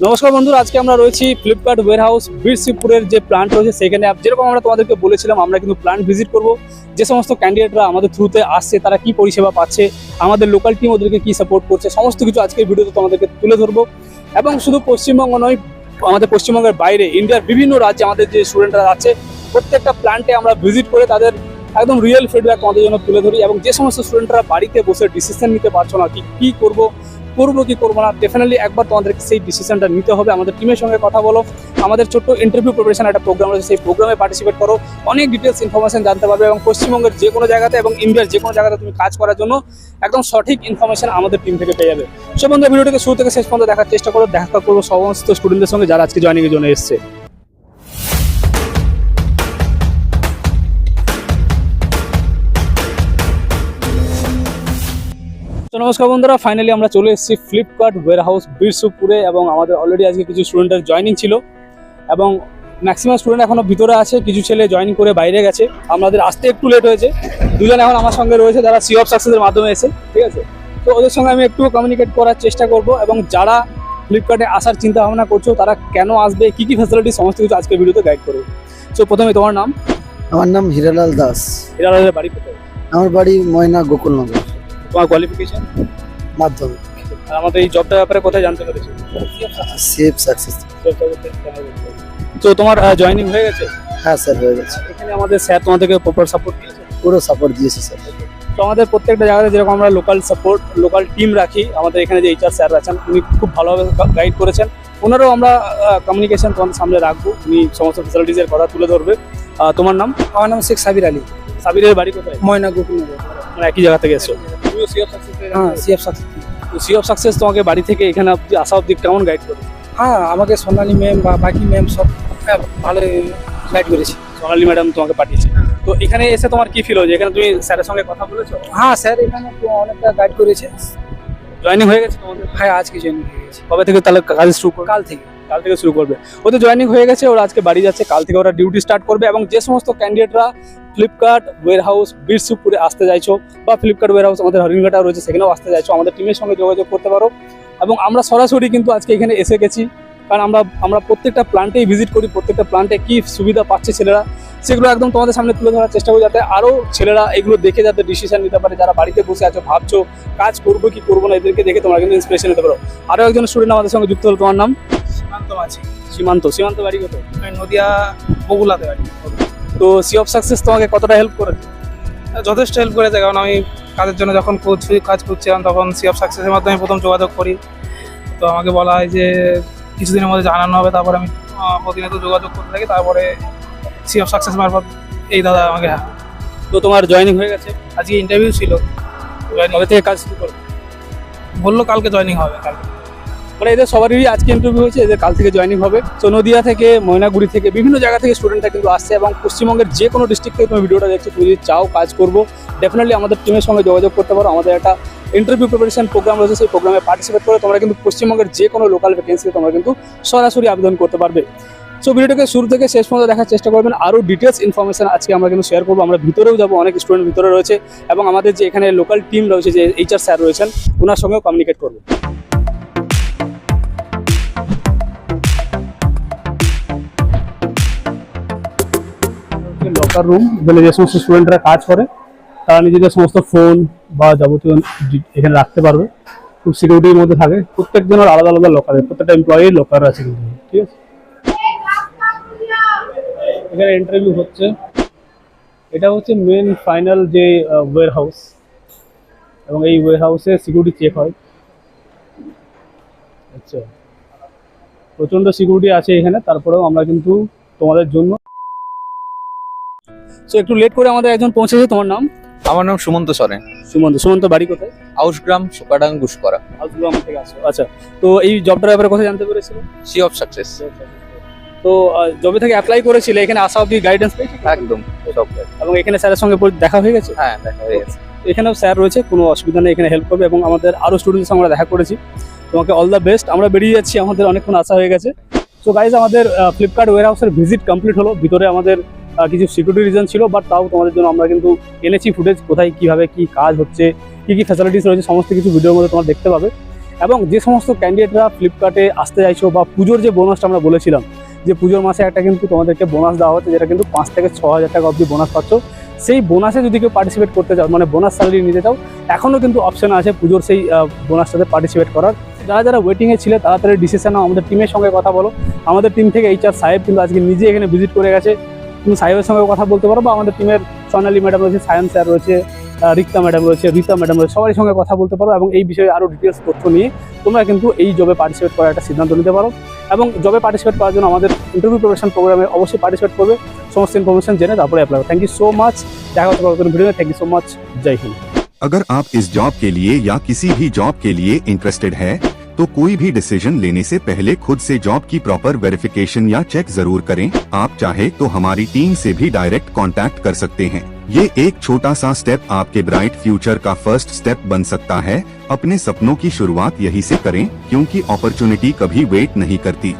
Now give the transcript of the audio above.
নমস্কার বন্ধুরা, আজকে আমরা রয়েছি ফ্লিপকার্ট ওয়্যারহাউস বীরশিবপুরের যে প্ল্যান্ট রয়েছে সেখানে। যেরকম আমরা তোমাদেরকে বলেছিলাম, আমরা কিন্তু প্ল্যান্ট ভিজিট করব। যে সমস্ত ক্যান্ডিডেটরা আমাদের থ্রুতে আসছে তারা কি পরিষেবা পাচ্ছে, আমাদের লোকাল টিম ওদেরকে কি সাপোর্ট করছে, সমস্ত কিছু আজকের ভিডিওতে তোমাদেরকে তুলে ধরবো। এবং শুধু পশ্চিমবঙ্গ নয়, আমাদের পশ্চিমবঙ্গের বাইরে ইন্ডিয়ার বিভিন্ন রাজ্যে আমাদের যে স্টুডেন্টরা আছে প্রত্যেকটা প্ল্যান্টে আমরা ভিজিট করে তাদের একদম রিয়েল ফিডব্যাক আমাদের জন্য তুলে ধরি। এবং যে সমস্ত স্টুডেন্টরা বাড়িতে বসে ডিসিশন নিতে পারছো না কি করবো কি করবো না, ডেফিনেটলি একবার তোমাদেরকে সেই ডিসিশনটা নিতে হবে। আমাদের টিমের সঙ্গে কথা বলো, আমাদের ছোট্ট ইন্টারভিউ প্রিপারেশন একটা প্রোগ্রাম রয়েছে, সেই প্রোগ্রামে পার্টিসিপেট করো, অনেক ডিটেলস ইনফরমেশন জানতে পারবে এবং পশ্চিমবঙ্গের যে কোনো জায়গাতে এবং ইন্ডিয়ার যে কোনো জায়গাতে তুমি কাজ করার জন্য একদম সঠিক ইনফরমেশন আমাদের টিম থেকে পেয়ে যাবে। সে বন্ধু, ভিডিওটাকে শুরু থেকে শেষ পর্যন্ত দেখার চেষ্টা করো। দেখা করবো সমস্ত স্টুডেন্টদের সঙ্গে যারা আজকে জয়েনিংয়ের জন্য এসছে। তো নমস্কার বন্ধুরা, ফাইনালি আমরা চলে এসেছি ফ্লিপকার্ট ওয়্যারহাউস বীরশিবপুরে এবং আমাদের অলরেডি আজকে কিছু স্টুডেন্টের জয়েনিং ছিল এবং ম্যাক্সিমাম স্টুডেন্ট এখনো ভিতরে আছে, কিছু ছেলে জয়েনিং করে বাইরে গেছে। আমাদের আসতে একটু লেট হয়েছে। দুজন এখন আমার সঙ্গে রয়েছে যারা সি অফ সাকসেসের মাধ্যমে এসে, ঠিক আছে। তো ওদের সঙ্গে আমি একটু কমিউনিকেট করার চেষ্টা করব এবং যারা ফ্লিপকার্টে আসার চিন্তা ভাবনা করছো তারা কেন আসবে, কী কী ফ্যাসিলিটি, সমস্ত কিছু আজকে ভিডিওতে গাইড করবো। সো প্রথমে তোমার নাম? আমার নাম হীরালাল দাস। হীরালালের বাড়ি কোথায়? আমার বাড়ি ময়না গোকুলনগর। তোমার কোয়ালিফিকেশন? মাধ্যমিক। আর আমাদের এই জবটার ব্যাপারে কোথায় জানতে পেরেছো? Safe success. তো তোমার জয়েনিং হয়ে গেছে? হ্যাঁ স্যার, হয়ে গেছে। এখানে আমাদের স্যার তোমাদেরকে প্রপার সাপোর্ট দিয়েছে? পুরো সাপোর্ট দিয়েছে স্যার। তো আমাদের প্রত্যেকটা জায়গায় যেরকম আমরা লোকাল টিম রাখি, আমাদের এখানে যে এইচআর স্যার আছেন উনি খুব ভালোভাবে গাইড করেছেন। ওনারও আমরা কমিউনিকেশন তোমাদের সামনে রাখবো, উনি সমস্ত ফ্যাসিলিটিসের কথা তুলে ধরবে। তোমার নাম? আমার নাম শেখ সাবির আলী। সাবিরের বাড়ি কোথায়? ময়না গোকুলনগর। মানে একই জায়গা থেকে এসছো? তুমিও সি অফ সাকসেস? হ্যাঁ, সিএফ সাকসেস। তো সি অফ সাকসেস তোমাকে বাড়ি থেকে এখানে অবধি আসা অবধি কেমন গাইড করে? হ্যাঁ, আমাকে সোনালী ম্যাম বা বাকি ম্যাম সব ভালো গাইড করেছে। সোনালী ম্যাডাম তোমাকে পাঠিয়েছে। তো এখানে এসে তোমার কি ফিল হয়েছে? এখানে তুমি স্যারের সঙ্গে কথা বলেছো? হ্যাঁ স্যার, এখানে তো অনেকটা গাইড করেছে। জয়েনিং হয়ে গেছে তোমাদের? হ্যাঁ, আজকে জয়েন হয়ে গেছে। কবে থেকে তাহলে কাজ শুরু করবে? কাল থেকে শুরু করবে। ওদের জয়েনিং হয়ে গেছে, ওরা আজকে বাড়ি যাচ্ছে, কাল থেকে ওরা ডিউটি স্টার্ট করবে। এবং যে সমস্ত ক্যান্ডিডেটরা ফ্লিপকার্ট ওয়্যারহাউস বীরশিবপুরে আসতে চাইছো বা ফ্লিপকার্ট ওয়্যারহাউস আমাদের হরিণঘাটা রয়েছে সেখানেও আসতে চাইছো, আমাদের টিমের সঙ্গে যোগাযোগ করতে পারো। এবং আমরা সরাসরি কিন্তু আজকে এখানে এসে গেছি, কারণ আমরা প্রত্যেকটা প্ল্যান্টেই ভিজিট করি। প্রত্যেকটা প্ল্যান্টে কী সুবিধা পাচ্ছে ছেলেরা সেগুলো একদম তোমাদের সামনে তুলে ধরার চেষ্টা করি, যাতে আরও ছেলেরা এগুলো দেখে যাতে ডিসিশন নিতে পারে। যারা বাড়িতে বসে আছো, ভাবছো কাজ করবো কি করবো না, এদেরকে দেখে তোমরা কিন্তু ইন্সপিরেশন নিতে পারো। আরও একজন স্টুডেন্ট আমাদের সঙ্গে যুক্ত হলো। তোমার নাম? সীমান্ত আছে। সীমান্ত বাড়ি কোথায়? নদিয়া বগুলাতে বাড়ি। তো সি অফ সাকসেস তোমাকে কতটা হেল্প করেছে? যথেষ্ট হেল্প করেছে, কারণ আমি কাজের জন্য যখন কাজ করছিলাম তখন সি অফ সাকসেসের মাধ্যমে প্রথম যোগাযোগ করি। তো আমাকে বলা হয় যে কিছুদিনের মধ্যে জানানো হবে, তারপরে আমি প্রতিনিয়ত যোগাযোগ করতে থাকি। তারপরে সি অফ সাকসেস মারফত এই দাদা আমাকে। তো তোমার জয়েনিং হয়ে গেছে? আজকে ইন্টারভিউ ছিল। কবে থেকে কাজ শুরু করবে? বললো কালকে জয়েনিং হবে। কালকে মানে এদের সবারই আজকে ইন্টারভিউ হয়েছে, এদের কাল থেকে জয়েনিং হবে। তো নদিয়া থেকে, ময়নাগুড়ি থেকে, বিভিন্ন জায়গা থেকে স্টুডেন্টরা কিন্তু আসছে এবং পশ্চিমবঙ্গের যে কোনো ডিস্ট্রিক্ট থেকে তুমি ভিডিওটা দেখছো, তুমি যদি চাও কাজ করবো ডেফিনেটলি আমাদের টিমের সঙ্গে যোগাযোগ করতে পারো। আমাদের একটা ইন্টারভিউ প্রিপারেশন প্রোগ্রাম রয়েছে, সেই প্রোগ্রামে পার্টিসিপেট করে তোমরা কিন্তু পশ্চিমবঙ্গের যে কোনো লোকাল ভ্যাকেন্সিতে তোমরা কিন্তু সরাসরি আবেদন করতে পারবে। সো ভিডিওটাকে শুরু থেকে শেষ পর্যন্ত দেখার চেষ্টা করবেন। আরও ডিটেলস ইনফরমেশন আজকে আমরা কিন্তু শেয়ার করবো। আমরা ভিতরেও যাবো, অনেক স্টুডেন্ট ভিতরে রয়েছে এবং আমাদের যে এখানে লোকাল টিম রয়েছে, যে এইচআর স্যার রয়েছেন, ওনার সঙ্গেও কমিউনিকেট করবো। লকার রুম বলে যে সমস্ত স্টুডেন্টরা কাজ করে তারা নিজেদের সমস্ত ফোন বা যাবতীয় এখানে রাখতে পারবে। খুব সিকিউরিটির মধ্যে থাকে। প্রত্যেকজনের আলাদা আলাদা লকারে, প্রত্যেকটা এমপ্লয়ির লকার আছে কিন্তু, ঠিক আছে। এখানে ইন্টারভিউ হচ্ছে। এটা হচ্ছে মেন ফাইনাল যে ওয়্যারহাউস এবং এই ওয়্যারহাউসে সিকিউরিটি চেক হয়। আচ্ছা, প্রচণ্ড সিকিউরিটি আছে এখানে, তারপরেও আমরা কিন্তু তোমাদের জন্য। সো একটু লেট করে আমাদের একজন পৌঁছেছে। তোমার নাম? আমার নাম সুমন্ত সরেন। সুমন্ত বাড়ি কোথায়? আউসগ্রাম, সুকাডাং, গুসকরা। আউসগ্রাম থেকে আসো। আচ্ছা, তো এই জবটার ব্যাপারে কোথায় জানতে পেরেছিল? Sea of success. তো জবে থেকে অ্যাপ্লাই করেছিলে, এখানে আসা অবধি গাইডেন্স পেয়েছি একদম সব। এবং এখানে স্যারের সঙ্গে দেখা হয়ে গেছে? হ্যাঁ, দেখা হয়ে গেছে। এখানেও স্যার রয়েছে, কোনো অসুবিধা নেই, এখানে হেল্প করবে। এবং আমাদের আরও স্টুডেন্টদের সঙ্গে আমরা দেখা করেছি। তোমাকে অল দ্য বেস্ট। আমরা বেরিয়ে যাচ্ছি, আমাদের অনেকক্ষণ আসা হয়ে গেছে। তো গাইজ, আমাদের ফ্লিপকার্ট ওয়্যারহাউসের ভিজিট কমপ্লিট হলো। ভিতরে আমাদের কিছু সিকিউরিটি রিজন ছিল, বাট তাও তোমাদের জন্য আমরা কিন্তু এনেছি ফুটেজ, কোথায় কীভাবে কী কাজ হচ্ছে, কী কী ফ্যাসিলিটিস রয়েছে, সমস্ত কিছু ভিডিওর মধ্যে তোমরা দেখতে পাবে। এবং যে সমস্ত ক্যান্ডিডেটরা ফ্লিপকার্টে আসতে চাইছো বা পুজোর যে বোনাসটা আমরা বলেছিলাম যে পুজোর মাসে একটা কিন্তু তোমাদেরকে বোনাস দেওয়া হচ্ছে, যেটা কিন্তু 5 থেকে 6,000 টাকা অবধি বোনাস পাচ্ছ। সেই বোনাসে যদি কেউ পার্টিসিপেট করতে চাও, মানে বোনাস স্যালারি নিতে চাও, এখনও কিন্তু অপশন আছে পুজোর সেই বোনাসটাতে পার্টিসিপেট করার। যারা যারা ওয়েটিংয়ে ছিলে তাড়াতাড়ি ডিসিশন নাও, আমাদের টিমের সঙ্গে কথা বলো। আমাদের টিম থেকে HR সাহেব কিন্তু আজকে নিজে এখানে ভিজিট করে গেছে, তুমি সাহেবের সঙ্গে কথা বলতে পারো, বা আমাদের টিমের সোনালী ম্যাডাম রয়েছে, সায়ন স্যার রয়েছে, রিক্তা ম্যাডাম রয়েছে, রীতা ম্যাডাম রয়েছে, সবার সঙ্গে কথা বলতে পারো এবং এই বিষয়ে আরও ডিটেলস তথ্য নিয়ে তোমরা কিন্তু এই জবে পার্টিসিপেট করার একটা সিদ্ধান্ত নিতে পারো। এবং জবে পার্টিসিপেট করার জন্য আমাদের ইন্টারভিউ প্রিপারেশন প্রোগ্রামে অবশ্যই পার্টিসিপেট করবে, সমস্ত ইনফরমেশন জেনে তারপরে অ্যাপ্লাই করো। থ্যাংক ইউ সো মাচ, দেখা হচ্ছে পরবর্তী ভিডিওতে। থ্যাংক ইউ সো মাচ, জয় হিন্দ। अगर आप इस जॉब के लिए या किसी भी जॉब के लिए इंटरेस्टेड है तो कोई भी डिसीजन लेने से पहले खुद से जॉब की प्रॉपर वेरिफिकेशन या चेक जरूर करें। आप चाहे तो हमारी टीम से भी डायरेक्ट कांटेक्ट कर सकते हैं। ये एक छोटा सा स्टेप आपके ब्राइट फ्यूचर का फर्स्ट स्टेप बन सकता है। अपने सपनों की शुरुआत यही से करें, क्योंकि अपॉर्चुनिटी कभी वेट नहीं करती।